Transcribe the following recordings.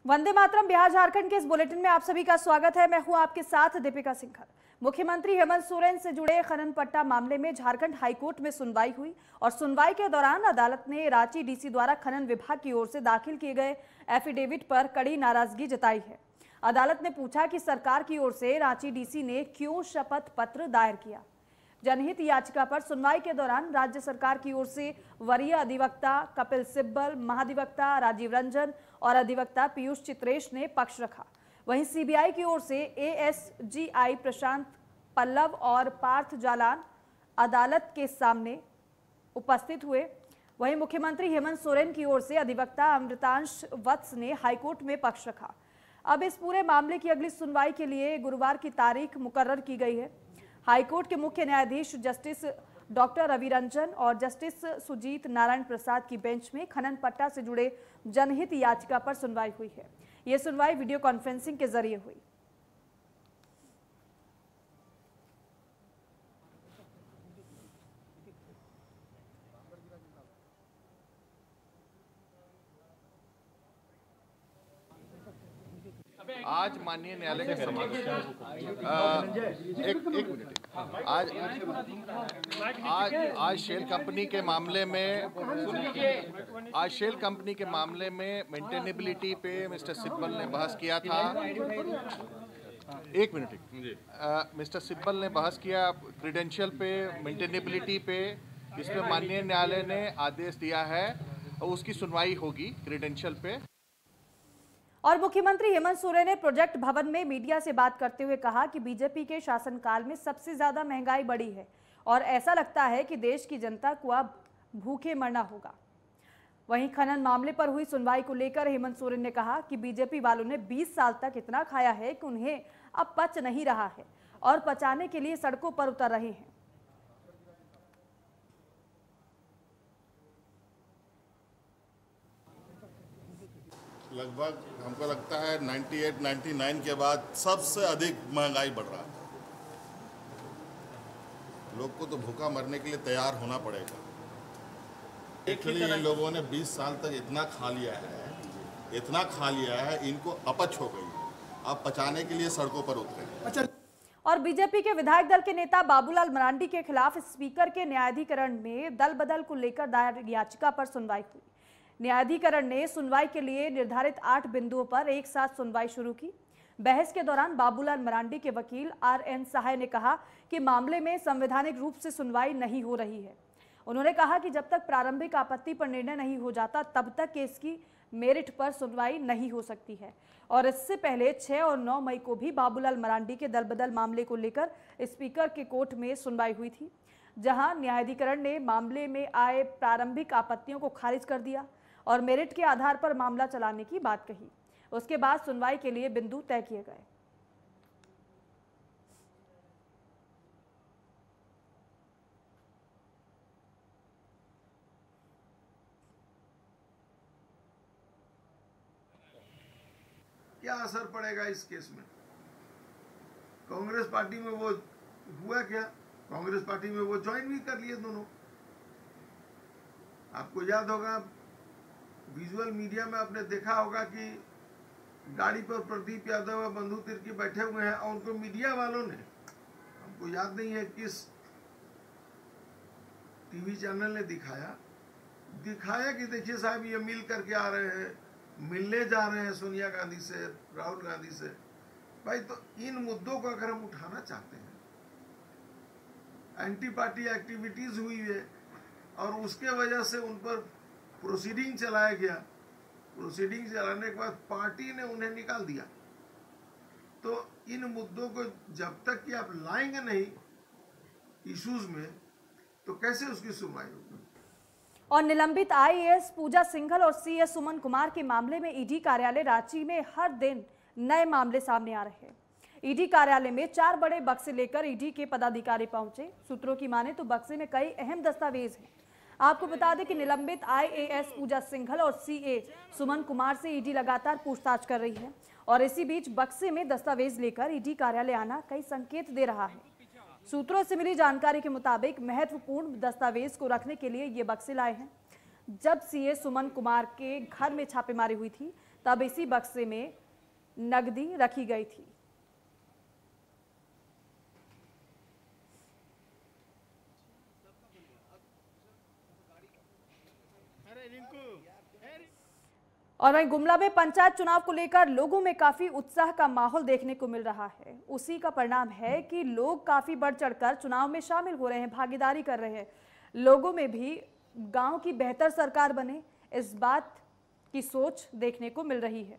वंदे मातरम बिहार झारखंड के इस बुलेटिन में आप सभी का स्वागत है। मैं हूं आपके साथ दीपिका सिंघल। मुख्यमंत्री हेमंत सोरेन से जुड़े खनन पट्टा मामले में झारखंड हाईकोर्ट में सुनवाई हुई और सुनवाई के दौरान अदालत ने रांची डीसी द्वारा खनन विभाग की ओर से दाखिल किए गए एफिडेविट पर कड़ी नाराजगी जताई है। अदालत ने पूछा कि सरकार की ओर से रांची डीसी ने क्यों शपथ पत्र दायर किया। जनहित याचिका पर सुनवाई के दौरान राज्य सरकार की ओर से वरीय अधिवक्ता कपिल सिब्बल, महाधिवक्ता राजीव रंजन और अधिवक्ता पीयूष चित्रेश ने पक्ष रखा। वहीं सीबीआई की ओर से एएसजीआई प्रशांत पल्लव और पार्थ जालान अदालत के सामने उपस्थित हुए। वहीं मुख्यमंत्री हेमंत सोरेन की ओर से अधिवक्ता अमृतांश वत्स ने हाईकोर्ट में पक्ष रखा। अब इस पूरे मामले की अगली सुनवाई के लिए गुरुवार की तारीख मुकर्रर की गई है। हाईकोर्ट के मुख्य न्यायाधीश जस्टिस डॉक्टर रवि रंजन और जस्टिस सुजीत नारायण प्रसाद की बेंच में खनन पट्टा से जुड़े जनहित याचिका पर सुनवाई हुई है। यह सुनवाई वीडियो कॉन्फ्रेंसिंग के जरिए हुई। आज माननीय न्यायालय के समक्ष एक मिनट आज शेल कंपनी के मामले में मेंटेनेबिलिटी पे मिस्टर सिब्बल ने बहस किया था। एक मिनट मिस्टर सिब्बल ने बहस किया क्रीडेंशियल पे, मेंटेनेबिलिटी पे। इसमें माननीय न्यायालय ने आदेश दिया है और उसकी सुनवाई होगी क्रीडेंशियल पे। और मुख्यमंत्री हेमंत सोरेन ने प्रोजेक्ट भवन में मीडिया से बात करते हुए कहा कि बीजेपी के शासनकाल में सबसे ज्यादा महंगाई बढ़ी है और ऐसा लगता है कि देश की जनता को अब भूखे मरना होगा। वहीं खनन मामले पर हुई सुनवाई को लेकर हेमंत सोरेन ने कहा कि बीजेपी वालों ने 20 साल तक इतना खाया है कि उन्हें अब पच नहीं रहा है और पचाने के लिए सड़कों पर उतर रहे हैं। लगभग हमको लगता है 98-99 के बाद सबसे अधिक महंगाई बढ़ रहा है। लोग को तो भूखा मरने के लिए तैयार होना पड़ेगा। एक्चुअली इन लोगों ने 20 साल तक इतना खा लिया है, इनको अपच हो गई है। अब पचाने के लिए सड़कों पर उतरे। और बीजेपी के विधायक दल के नेता बाबूलाल मरांडी के खिलाफ स्पीकर के न्यायाधिकरण में दल बदल को लेकर दायर याचिका पर सुनवाई हुई। न्यायाधिकरण ने सुनवाई के लिए निर्धारित 8 बिंदुओं पर एक साथ सुनवाई शुरू की। बहस के दौरान बाबूलाल मरांडी के वकील आरएन सहाय ने कहा कि मामले में संवैधानिक रूप से सुनवाई नहीं हो रही है। उन्होंने कहा कि जब तक प्रारंभिक आपत्ति पर निर्णय नहीं हो जाता तब तक केस की मेरिट पर सुनवाई नहीं हो सकती है। और इससे पहले 6 और 9 मई को भी बाबूलाल मरांडी के दल बदल मामले को लेकर स्पीकर के कोर्ट में सुनवाई हुई थी, जहां न्यायाधिकरण ने मामले में आए प्रारंभिक आपत्तियों को खारिज कर दिया और मेरिट के आधार पर मामला चलाने की बात कही। उसके बाद सुनवाई के लिए बिंदु तय किए गए। क्या असर पड़ेगा इस केस में? कांग्रेस पार्टी में वो हुआ क्या? कांग्रेस पार्टी में वो ज्वाइन भी कर लिए दोनों। आपको याद होगा, विजुअल मीडिया में आपने देखा होगा कि गाड़ी पर प्रदीप यादव और बंधु तिर्की बैठे हुए हैं और उनको मीडिया वालों ने, हमको याद नहीं है किस टीवी चैनल ने दिखाया कि देखिए साहब ये मिल करके आ रहे हैं, मिलने जा रहे हैं सोनिया गांधी से, राहुल गांधी से। भाई तो इन मुद्दों को अगर हम उठाना चाहते हैं, एंटी पार्टी एक्टिविटीज हुई है और उसके वजह से उन पर प्रोसीडिंग चलाया गया। प्रोसीडिंग चलाने के बाद पार्टी ने उन्हें निकाल दिया। तो इन मुद्दों को जब तक कि आप लाएंगे नहीं इश्यूज में, तो कैसे उसकी सुनवाई होगी? और निलंबित आईएएस पूजा सिंघल और सीए सुमन कुमार के मामले में ईडी कार्यालय रांची में हर दिन नए मामले सामने आ रहे हैं। ईडी कार्यालय में 4 बड़े बक्से लेकर ईडी के पदाधिकारी पहुंचे। सूत्रों की माने तो बक्से में कई अहम दस्तावेज हैं। आपको बता दें कि निलंबित आईएएस पूजा सिंघल और सीए सुमन कुमार से ईडी लगातार पूछताछ कर रही है और इसी बीच बक्से में दस्तावेज लेकर ईडी कार्यालय आना कई संकेत दे रहा है। सूत्रों से मिली जानकारी के मुताबिक महत्वपूर्ण दस्तावेज को रखने के लिए ये बक्से लाए हैं। जब सीए सुमन कुमार के घर में छापेमारी हुई थी तब इसी बक्से में नकदी रखी गई थी। और वहीं गुमला में पंचायत चुनाव को लेकर लोगों में काफी उत्साह का माहौल देखने को मिल रहा है। उसी का परिणाम है कि लोग काफी बढ़ चढ़कर चुनाव में शामिल हो रहे हैं, भागीदारी कर रहे हैं। लोगों में भी गांव की बेहतर सरकार बने, इस बात की सोच देखने को मिल रही है।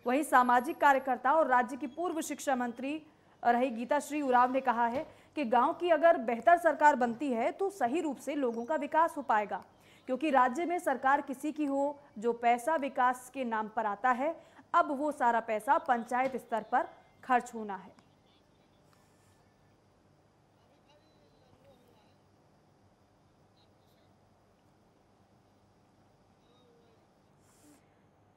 वहीं सामाजिक कार्यकर्ता और राज्य की पूर्व शिक्षा मंत्री रही गीता श्री उरांव ने कहा है कि गांव की अगर बेहतर सरकार बनती है तो सही रूप से लोगों का विकास हो पाएगा, क्योंकि राज्य में सरकार किसी की हो, जो पैसा विकास के नाम पर आता है, अब वो सारा पैसा पंचायत स्तर पर खर्च होना है।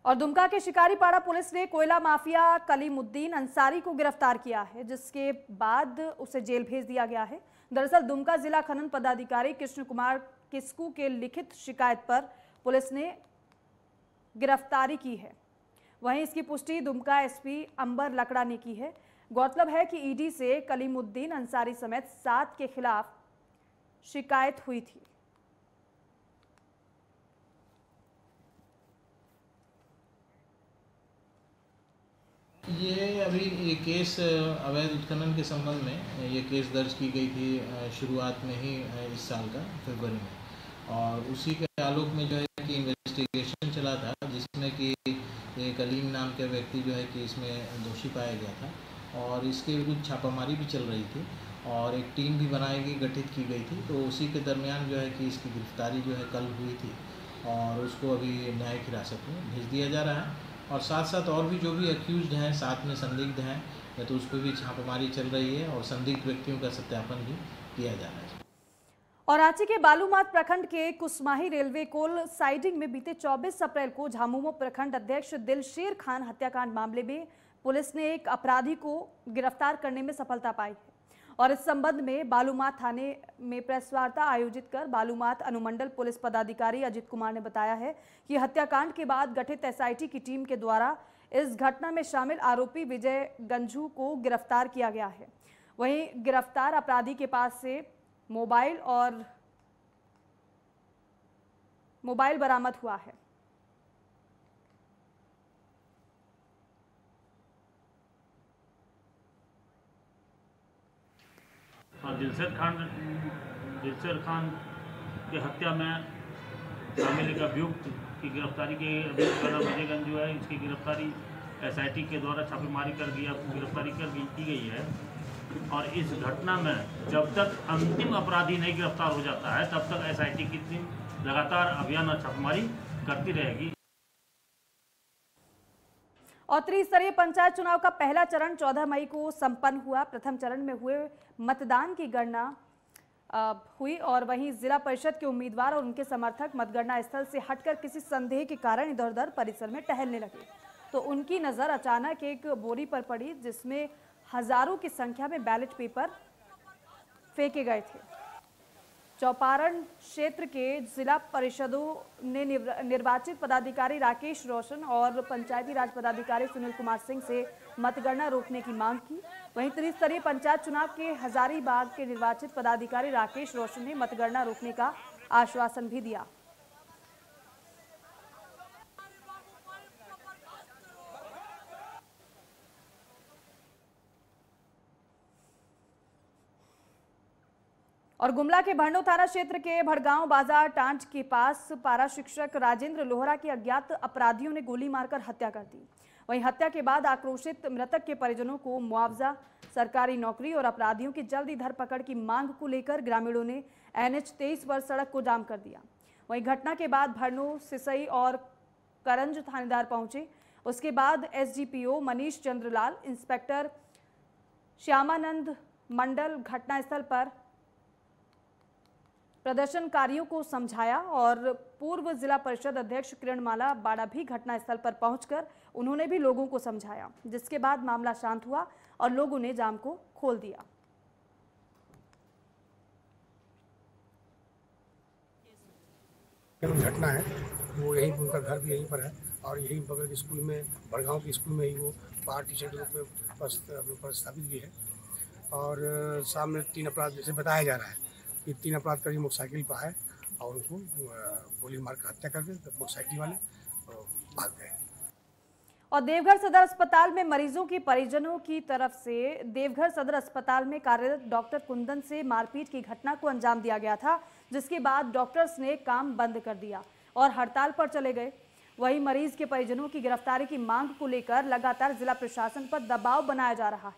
और दुमका के शिकारीपाड़ा पुलिस ने कोयला माफिया कलीमुद्दीन अंसारी को गिरफ्तार किया है, जिसके बाद उसे जेल भेज दिया गया है। दरअसल दुमका जिला खनन पदाधिकारी कृष्ण कुमार किस्कू के लिखित शिकायत पर पुलिस ने गिरफ्तारी की है। वहीं इसकी पुष्टि दुमका एसपी अंबर लकड़ा ने की है। गौरतलब है कि ईडी से कलीमुद्दीन अंसारी समेत 7 के खिलाफ शिकायत हुई थी। ये अभी ये केस अवैध उत्खनन के संबंध में ये केस दर्ज की गई थी शुरुआत में ही इस साल का फरवरी में, और उसी के आलोक में जो है कि इन्वेस्टिगेशन चला था, जिसमें कि एक अलीम नाम के व्यक्ति जो है कि इसमें दोषी पाया गया था और इसके विरुद्ध छापामारी भी चल रही थी और एक टीम भी बनाई गई, गठित की गई थी। तो उसी के दरमियान जो है कि इसकी गिरफ्तारी जो है कल हुई थी और उसको अभी न्यायिक हिरासत में भेज दिया जा रहा है। और साथ साथ और भी जो भी अक्यूज्ड हैं, साथ में संदिग्ध हैं, तो उस पर भी छापामारी चल रही है और संदिग्ध व्यक्तियों का सत्यापन भी किया जा रहा है। और रांची के बालूमाथ प्रखंड के कुसमाही रेलवे कोल साइडिंग में बीते 24 अप्रैल को झामुमो प्रखंड अध्यक्ष दिलशेर खान हत्याकांड मामले में पुलिस ने एक अपराधी को गिरफ्तार करने में सफलता पाई है। और इस संबंध में बालूमाथ थाने में प्रेस वार्ता आयोजित कर बालूमाथ अनुमंडल पुलिस पदाधिकारी अजित कुमार ने बताया है कि हत्याकांड के बाद गठित एसआईटी की टीम के द्वारा इस घटना में शामिल आरोपी विजय गंझू को गिरफ्तार किया गया है। वहीं गिरफ्तार अपराधी के पास से मोबाइल बरामद हुआ है। और दिलशेर खान की हत्या में शामिल एक अभियुक्त की गिरफ्तारी के अभियुक्त का नाम विजय गंजू है। इसकी गिरफ्तारी एसआईटी के द्वारा छापेमारी गिरफ्तारी की गई है। और इस घटना में जब तक अंतिम अपराधी नहीं गिरफ्तार हो जाता है तब तक एसआईटी की टीम लगातार अभियान और छापेमारी करती रहेगी। और त्रिस्तरीय पंचायत चुनाव का पहला चरण 14 मई को संपन्न हुआ। प्रथम चरण में हुए मतदान की गणना हुई और वहीं जिला परिषद के उम्मीदवार और उनके समर्थक मतगणना स्थल से हटकर किसी संदेह के कारण इधर उधर परिसर में टहलने लगे, तो उनकी नजर अचानक एक बोरी पर पड़ी जिसमें हजारों की संख्या में बैलेट पेपर फेंके गए थे। चौपारण क्षेत्र के जिला परिषदों ने निर्वाचित पदाधिकारी राकेश रोशन और पंचायती राज पदाधिकारी सुनील कुमार सिंह से मतगणना रोकने की मांग की। वहीं त्रिस्तरीय पंचायत चुनाव के हजारीबाग के निर्वाचित पदाधिकारी राकेश रोशन ने मतगणना रोकने का आश्वासन भी दिया। और गुमला के भरनो थाना क्षेत्र के भड़गांव बाजार टांट के पास पारा शिक्षक राजेंद्र लोहरा की अज्ञात अपराधियों ने गोली मारकर हत्या कर दी। वहीं हत्या के बाद आक्रोशित मृतक के परिजनों को मुआवजा, सरकारी नौकरी और अपराधियों की जल्दी धरपकड़ की मांग को लेकर ग्रामीणों ने NH 23 पर सड़क को जाम कर दिया। वहीं घटना के बाद भरनो, सिसई और करंज थानेदार पहुंचे। उसके बाद SDPO मनीष चंद्रलाल, इंस्पेक्टर श्यामानंद मंडल घटनास्थल पर प्रदर्शनकारियों को समझाया और पूर्व जिला परिषद अध्यक्ष किरणमाला बाड़ा भी घटनास्थल पर पहुंचकर उन्होंने भी लोगों को समझाया, जिसके बाद मामला शांत हुआ और लोगों ने जाम को खोल दिया। घटना है वो यही, उनका घर भी यहीं पर है। और यही बगल के स्कूल में, बड़गांव के स्कूल में ही वो बाहर टीचर के रूप में प्रस्थापित भी है। और सामने 3 अपराध जैसे बताया जा रहा है कि 3 अपराधकारी मोटरसाइकिल पर आए और उनको गोली मार कर हत्या कर दी, मोटरसाइकिल वाले भाग गए। और देवघर सदर अस्पताल में मरीजों के परिजनों की तरफ से देवघर सदर अस्पताल में कार्यरत डॉक्टर कुंदन से मारपीट की घटना को अंजाम दिया गया था, जिसके बाद डॉक्टर्स ने काम बंद कर दिया और हड़ताल पर चले गए। वहीं मरीज के परिजनों की गिरफ्तारी की मांग को लेकर लगातार जिला प्रशासन पर दबाव बनाया जा रहा है।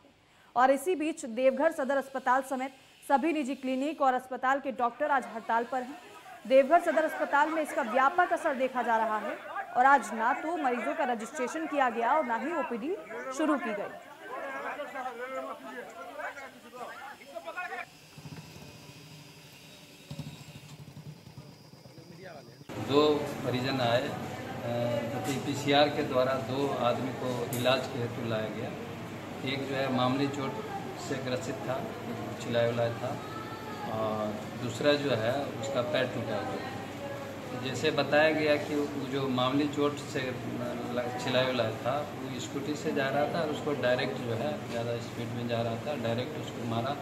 और इसी बीच देवघर सदर अस्पताल समेत सभी निजी क्लिनिक और अस्पताल के डॉक्टर आज हड़ताल पर हैं। देवघर सदर अस्पताल में इसका व्यापक असर देखा जा रहा है और आज ना तो मरीजों का रजिस्ट्रेशन किया गया और ना ही ओपीडी शुरू की गई। दो परिजन आए, पीसीआर के द्वारा 2 आदमी को इलाज के हेतु लाया गया। एक जो है मामूली चोट से ग्रसित था, छिलाया उलाया था, और दूसरा जो है उसका पैर टूटा हुआ। जैसे बताया गया कि वो जो मामूली चोट से छिलाया उलाया था वो स्कूटी से जा रहा था और उसको डायरेक्ट जो है ज़्यादा स्पीड में जा रहा था, डायरेक्ट उसको मारा,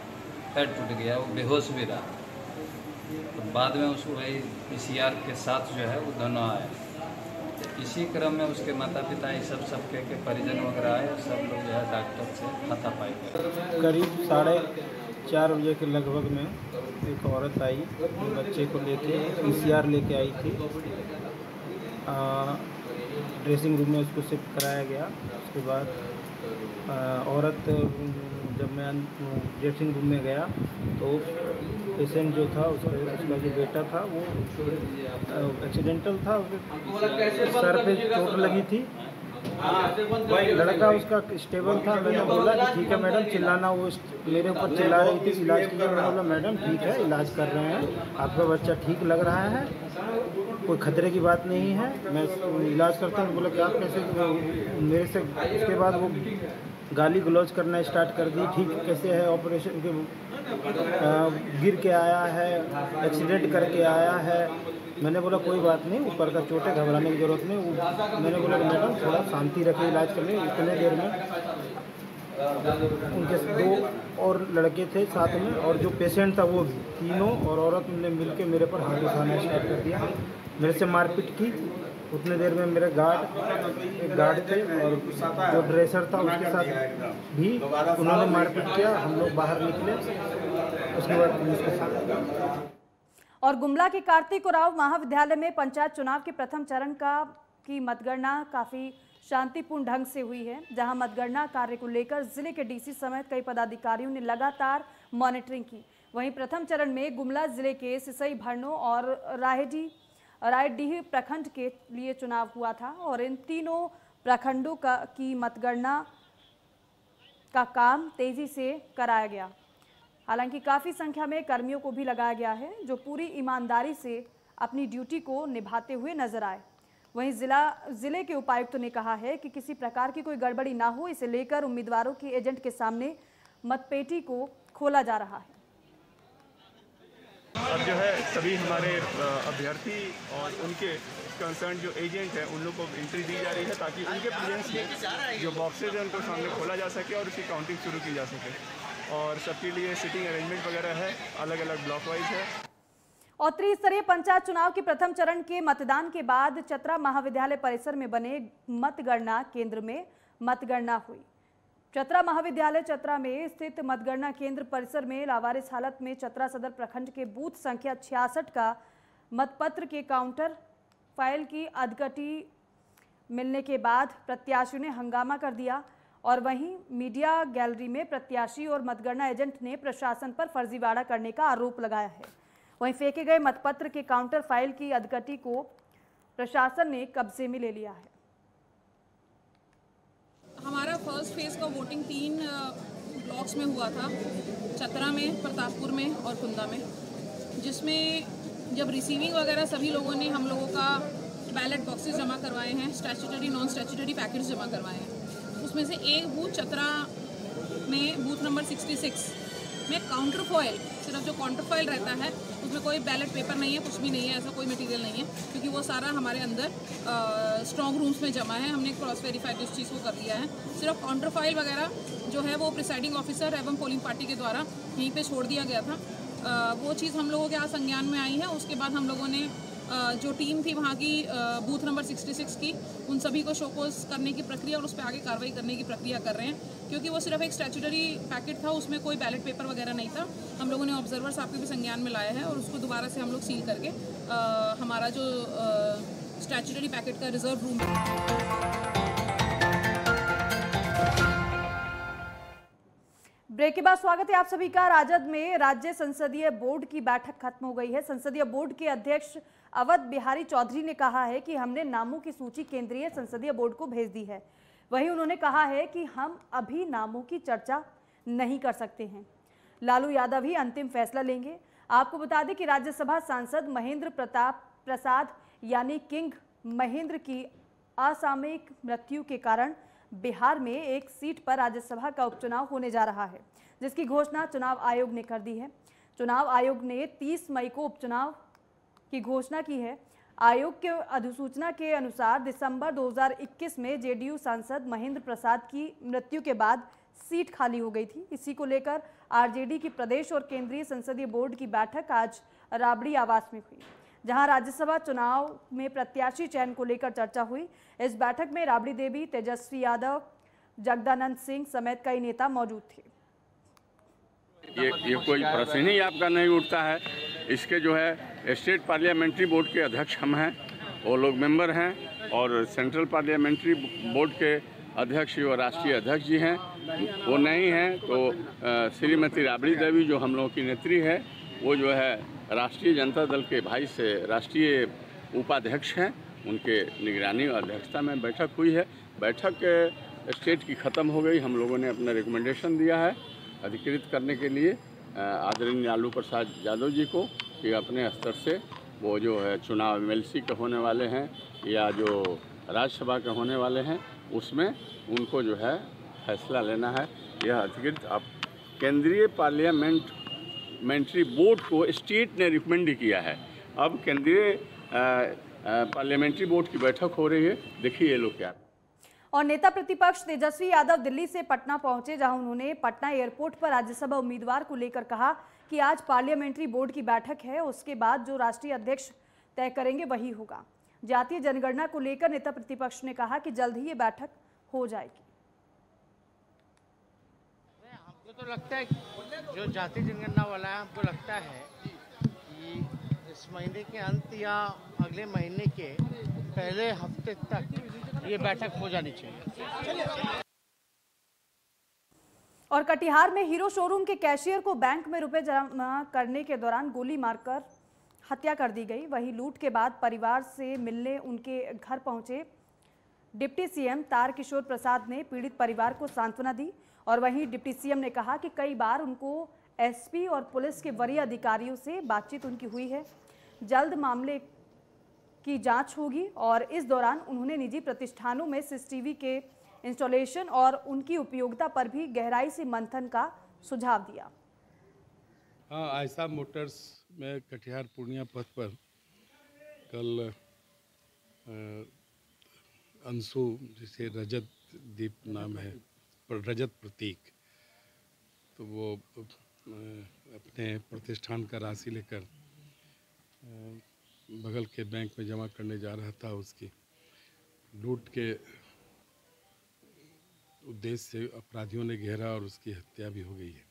पैर टूट गया, वो बेहोश भी रहा। तो बाद में उसको वही पीसीआर के साथ जो है वो दोनों आए। इसी क्रम में उसके माता पिता ये सबके के परिजन वगैरह आए, सब लोग जो है डॉक्टर से हाथापाई गए। करीब 4:30 बजे के लगभग में एक औरत आई, बच्चे को लेके पीसीआर लेके आई थी। ड्रेसिंग रूम में उसको शिफ्ट कराया गया। उसके बाद औरत जब मैं ड्रेसिंग रूम में गया तो पेशेंट जो था उसका जो बेटा था वो एक्सीडेंटल था, सर पे चोट लगी थी। लड़का उसका स्टेबल था। मैंने बोला कि ठीक है मैडम, चिल्लाना, वो मेरे ऊपर चिल्ला रही थी, इलाज कीजिए। मैंने बोला मैडम ठीक है, इलाज कर रहे हैं, आपका बच्चा ठीक लग रहा है, कोई खतरे की बात नहीं है, मैं इलाज करता हूँ। बोला कि आप कैसे मेरे से। उसके बाद वो गाली गलौज करना स्टार्ट कर दी। ठीक कैसे है, ऑपरेशन के गिर के आया है, एक्सीडेंट करके आया है। मैंने बोला कोई बात नहीं, ऊपर का चोट है, घबराने की जरूरत नहीं। मैंने बोला मैडम थोड़ा शांति रखें, इलाज कर लें। इतने देर में उनके 2 और लड़के थे साथ में, और जो पेशेंट था वो भी, तीनों और औरत ने मिलकर मेरे पर हाथ उठाना स्टार्ट कर दिया, मेरे से मारपीट की। उतने देर में मेरे एक गार्ड थे और जो ड्रेसर था उसके साथ भी उन्होंने मारपीट किया। हम लोग बाहर निकले, उसके बाद पुलिस के साथ। और गुमला के कार्तिक उरांव महाविद्यालय में पंचायत चुनाव के प्रथम चरण की मतगणना काफ़ी शांतिपूर्ण ढंग से हुई है, जहां मतगणना कार्य को लेकर जिले के डीसी समेत कई पदाधिकारियों ने लगातार मॉनिटरिंग की। वहीं प्रथम चरण में गुमला जिले के सिसई, भरनो और रायडीह प्रखंड के लिए चुनाव हुआ था और इन तीनों प्रखंडों की मतगणना का काम तेजी से कराया गया। हालांकि काफ़ी संख्या में कर्मियों को भी लगाया गया है जो पूरी ईमानदारी से अपनी ड्यूटी को निभाते हुए नजर आए। वहीं जिले के उपायुक्त ने कहा है कि किसी प्रकार की कोई गड़बड़ी ना हो, इसे लेकर उम्मीदवारों के एजेंट के सामने मतपेटी को खोला जा रहा है। अब जो है सभी हमारे अभ्यर्थी और उनके कंसर्न जो एजेंट हैं उन लोग को एंट्री दी जा रही है ताकि उनके प्रेजेंस में जो बॉक्सेज हैं उनको सामने खोला जा सके और उसकी काउंटिंग शुरू की जा सके। और सबके लिए सीटिंग अरेंजमेंट वगैरह है, अलग अलग ब्लॉक वाइज है। और त्रिस्तरीय पंचायत चुनाव के प्रथम चरण के मतदान के बाद चतरा महाविद्यालय परिसर में बने मतगणना केंद्र में मतगणना हुई। चतरा महाविद्यालय चतरा में स्थित मतगणना केंद्र परिसर में लावारिस हालत में चतरा सदर प्रखंड के बूथ संख्या 66 का मतपत्र के काउंटर फाइल की अधकटी मिलने के बाद प्रत्याशियों ने हंगामा कर दिया और वहीं मीडिया गैलरी में प्रत्याशी और मतगणना एजेंट ने प्रशासन पर फर्जीवाड़ा करने का आरोप लगाया है। वहीं फेंके गए मतपत्र के काउंटर फाइल की अधकटी को प्रशासन ने कब्जे में ले लिया है। हमारा फर्स्ट फेज का वोटिंग 3 ब्लॉक्स में हुआ था, चतरा में, प्रतापपुर में और कुंदा में, जिसमें जब रिसीविंग वगैरह सभी लोगों ने हम लोगों का बैलेट बॉक्सेस जमा करवाए हैं, स्टैट्यूटरी नॉन स्टैट्यूटरी पैकेट्स जमा करवाए हैं। उसमें से एक बूथ चतरा में बूथ नंबर 66 में काउंटर फॉइल, सिर्फ जो काउंटर फॉइल रहता है उसमें कोई बैलेट पेपर नहीं है, कुछ भी नहीं है, ऐसा कोई मटेरियल नहीं है, क्योंकि वो सारा हमारे अंदर स्ट्रॉन्ग रूम्स में जमा है। हमने क्रॉस वेरीफाइड इस चीज़ को कर लिया है। सिर्फ काउंटर फाइल वगैरह जो है वो प्रिसाइडिंग ऑफिसर एवं पोलिंग पार्टी के द्वारा यहीं पे छोड़ दिया गया था। वो चीज़ हम लोगों के आज संज्ञान में आई है। उसके बाद हम लोगों ने जो टीम थी वहाँ की बूथ नंबर 66 की, उन सभी को शोकोज करने की प्रक्रिया और उस पर आगे कार्रवाई करने की प्रक्रिया कर रहे हैं, क्योंकि वो सिर्फ एक स्टैट्यूटरी पैकेट था, उसमें कोई बैलेट पेपर वगैरह नहीं था। हम लोगों ने ऑब्जर्वर साहब के भी संज्ञान में लाया है और उसको दोबारा से हम लोग सील करके हमारा जो स्टैट्यूटरी पैकेट का रिजर्व रूम ब्रेक के बाद स्वागत है आप सभी का। राजद में राज्य संसदीय बोर्ड की बैठक खत्म हो गई है। संसदीय बोर्ड के अध्यक्ष अवध बिहारी चौधरी ने कहा है कि हमने नामों की सूची केंद्रीय संसदीय बोर्ड को भेज दी है। वहीं उन्होंने कहा है कि हम अभी नामों की चर्चा नहीं कर सकते हैं। लालू यादव ही अंतिम फैसला लेंगे। आपको बता दें कि राज्यसभा सांसद महेंद्र प्रताप प्रसाद यानी किंग महेंद्र की असामयिक मृत्यु के कारण बिहार में एक सीट पर राज्यसभा का उपचुनाव होने जा रहा है, जिसकी घोषणा चुनाव आयोग ने कर दी है। चुनाव आयोग ने 30 मई को उपचुनाव की घोषणा की है। आयोग के अधिसूचना के अनुसार दिसंबर 2021 में जेडीयू सांसद महेंद्र प्रसाद की मृत्यु के बाद सीट खाली हो गई थी। इसी को लेकर आरजेडी की प्रदेश और केंद्रीय संसदीय बोर्ड की बैठक आज राबड़ी आवास में हुई, जहां राज्यसभा चुनाव में प्रत्याशी चयन को लेकर चर्चा हुई। इस बैठक में राबड़ी देवी, तेजस्वी यादव, जगदानंद सिंह समेत कई नेता मौजूद थे। ये कोई प्रश्न ही आपका नहीं उठता है। इसके जो है स्टेट पार्लियामेंट्री बोर्ड के अध्यक्ष हम हैं, वो लोग मेंबर हैं, और सेंट्रल पार्लियामेंट्री बोर्ड के अध्यक्ष और राष्ट्रीय अध्यक्ष जी हैं, वो नहीं हैं। तो श्रीमती राबड़ी देवी जो हम लोगों की नेत्री है, वो जो है राष्ट्रीय जनता दल के भाई से राष्ट्रीय उपाध्यक्ष हैं, उनके निगरानी और अध्यक्षता में बैठक हुई है। बैठक स्टेट की ख़त्म हो गई। हम लोगों ने अपना रिकमेंडेशन दिया है अधिकृत करने के लिए आदरणीय लालू प्रसाद यादव जी को कि अपने स्तर से वो जो है चुनाव एमएलसी के होने वाले हैं या जो राज्यसभा के होने वाले हैं, उसमें उनको जो है फैसला लेना है। यह अधिकृत अब केंद्रीय पार्लियामेंट्री बोर्ड को स्टेट ने रिकमेंड किया है। अब केंद्रीय पार्लियामेंट्री बोर्ड की बैठक हो रही है, देखिए ये लोग क्या। और नेता प्रतिपक्ष तेजस्वी यादव दिल्ली से पटना पहुंचे, जहां उन्होंने पटना एयरपोर्ट पर राज्यसभा उम्मीदवार को लेकर कहा कि आज पार्लियामेंट्री बोर्ड की बैठक है, उसके बाद जो राष्ट्रीय अध्यक्ष तय करेंगे वही होगा। जातीय जनगणना को लेकर नेता प्रतिपक्ष ने कहा कि जल्द ही ये बैठक हो जाएगी। हमको तो लगता है जो जातीय जनगणना वाला है, हमको लगता है कि इस महीने के अंत या अगले महीने के पहले हफ्ते तक ये बैठक हो जानी चाहिए। और कटिहार में हीरो शोरूम के कैशियर को बैंक में रुपए जमा करने के दौरान गोली मारकर हत्या कर दी गई। वहीं लूट के बाद परिवार से मिलने उनके घर पहुंचे डिप्टी सीएम तारकिशोर प्रसाद ने पीड़ित परिवार को सांत्वना दी। और वहीं डिप्टी सीएम ने कहा कि कई बार उनको एसपी और पुलिस के वरीय अधिकारियों से बातचीत उनकी हुई है, जल्द मामले की जांच होगी। और इस दौरान उन्होंने निजी प्रतिष्ठानों में सीसीटीवी के इंस्टॉलेशन और उनकी उपयोगिता पर भी गहराई से मंथन का सुझाव दिया। हाँ, आयशा मोटर्स में कटिहार पूर्णिया पथ पर कल अंशु, जिसे रजत दीप नाम है, पर रजत प्रतीक, तो वो अपने प्रतिष्ठान का राशि लेकर बगल के बैंक में जमा करने जा रहा था। उसकी लूट के उद्देश्य से अपराधियों ने घेरा और उसकी हत्या भी हो गई है।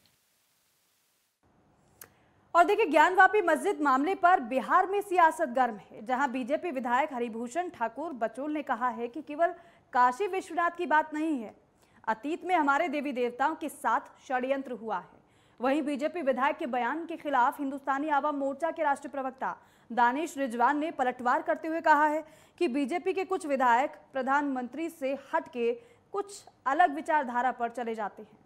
और देखिए, ज्ञानवापी मस्जिद मामले पर बिहार में सियासत गर्म है, जहां बीजेपी विधायक हरिभूषण ठाकुर बचौल ने कहा है कि केवल काशी विश्वनाथ की बात नहीं है, अतीत में हमारे देवी देवताओं के साथ षड्यंत्र हुआ है। वहीं बीजेपी विधायक के बयान के खिलाफ हिंदुस्तानी आवाम मोर्चा के राष्ट्रीय प्रवक्ता दानिश रिजवान ने पलटवार करते हुए कहा है कि बीजेपी के कुछ विधायक प्रधानमंत्री से हटके कुछ अलग विचारधारा पर चले जाते हैं।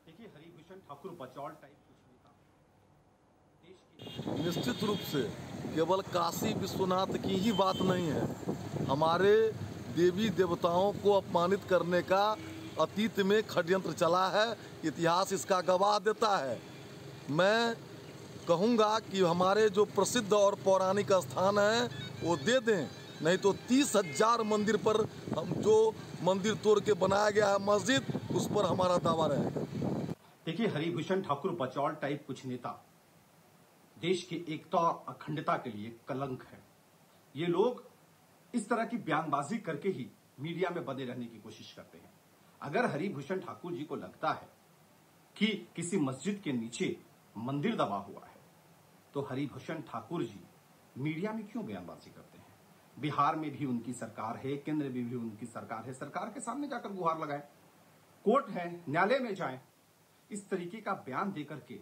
देखिए, हरिभूषण ठाकुर बचौल टाइप निश्चित रूप से केवल काशी विश्वनाथ की ही बात नहीं है। हमारे देवी देवताओं को अपमानित करने का अतीत में षड्यंत्र चला है, इतिहास इसका गवाह देता है। मैं कहूँगा कि हमारे जो प्रसिद्ध और पौराणिक स्थान हैं वो दे दें, नहीं तो 30,000 मंदिर पर हम जो मंदिर तोड़ के बनाया गया है मस्जिद, उस पर हमारा दावा रहेगा। देखिए, हरिभूषण ठाकुर बचौल टाइप कुछ नेता देश की एकता और अखंडता के लिए कलंक है। ये लोग इस तरह की बयानबाजी करके ही मीडिया में बने रहने की कोशिश करते हैं। अगर हरिभूषण ठाकुर जी को लगता है कि किसी मस्जिद के नीचे मंदिर दबा हुआ है, तो हरिभूषण ठाकुर जी मीडिया में क्यों बयानबाजी करते हैं? बिहार में भी उनकी सरकार है, केंद्र में भी उनकी सरकार है। सरकार के सामने जाकर गुहार लगाएं, कोर्ट है, न्यायालय में जाएं। इस तरीके का बयान देकर के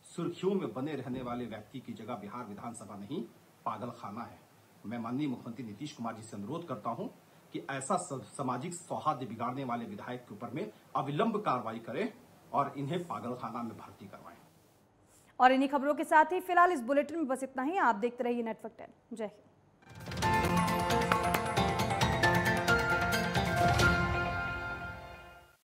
सुर्खियों में बने रहने वाले व्यक्ति की जगह बिहार विधानसभा नहीं, पागल खाना है। मैं माननीय मुख्यमंत्री नीतीश कुमार जी से अनुरोध करता हूं कि ऐसा सामाजिक सौहार्द बिगाड़ने वाले विधायक के ऊपर में अविलंब कार्रवाई करें और इन्हें पागल खाना में भर्ती करवाएं। और इन्हीं खबरों के साथ ही फिलहाल इस बुलेटिन में बस इतना ही। आप देखते रहिए नेटवर्क 10। जय हिंद।